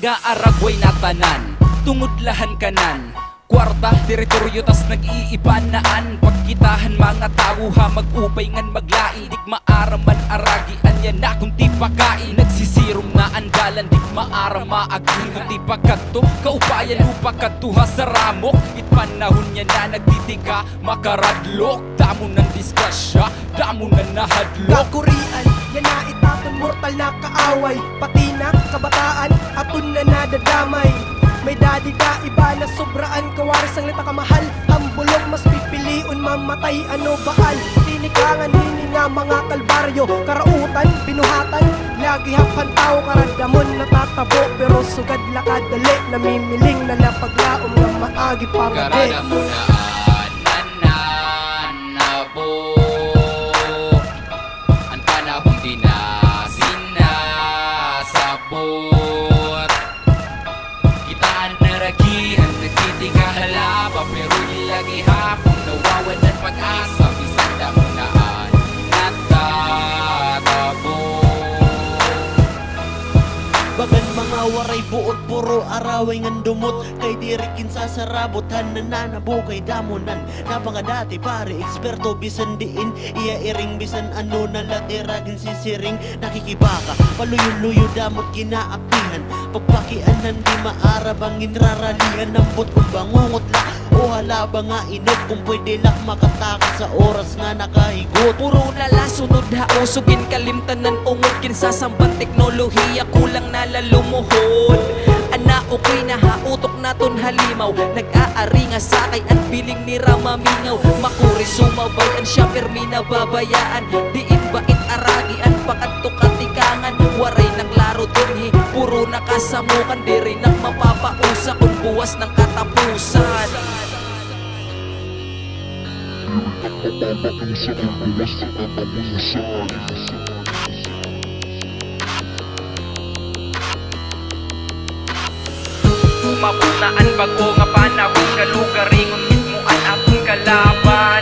nag-aaragway na tanan, tungudlahan kanan, kwarta, teritoryo tas nag-iibanaan. Pagkitahan mga tao ha, mag-upay ngan maglain. Dik maaraman aragi, anya na kung di pakain. Nagsisirong na andalan, dik maaram maagin. Kung di pagkato, kaupayan upa katuha sa ramok. Panahon niya na nagtitika, makaradlok. Damo ng diskasya, damo na nahadlok. Kakurian, yan na itapon mortal na kaaway. Pati na kabataan, atun na nadadamay. May dadi ka iba na sobraan, kawaris ang lita kamahal. Ang bulong mas pipiliun mamatay, ano baal. Tinikangan, hininga mga kalbaryo. Karautan, binuhatan, lagi hapan tao. Karadamon natatabo, pero sugad lakadali. Namimiling na lapaglaom ng maagi pangade. Karada mo na nananabo, ang panahong di na sinasabot. Kitaan na ragihan, nagtitika halaba, pero ilagi hapong nawawalan pag-asa. Bisan damo naan natatabo. Bagan mga waray buot, puro araway ngan dumot. Kay dirikin sa sarabot, nananabo kay damonan. Napangadati pare, eksperto bisan diin. Iya iring bisan ano na latiragin sisiring. Nakikibaka, paluyo-luyo damot ginaapihan. Pagpakianan di maarabangin raralihan. Nambot kung bangungot la o halaba nga inog. Kung pwede lak makataka sa oras nga nakahigot. Puro nalasunod ha, usugin kalimtanan ungod. Kinsasamban teknolohiya, kulang na lalumuhod. Ana okay na ha, utok naton halimaw. Nag-aari nga sakay at piling ni Ramamingaw. Makuri sumabay ang siya permi na babayaan. Diin bait aragian, pakadto katikangan. Waray naklaro dinhi, puro nakasamukan. Di rin ang mapapausa kung buwas ng katapusan. Mabunaan bago nga panahon, kalugaringon mismo ang akong kalaban.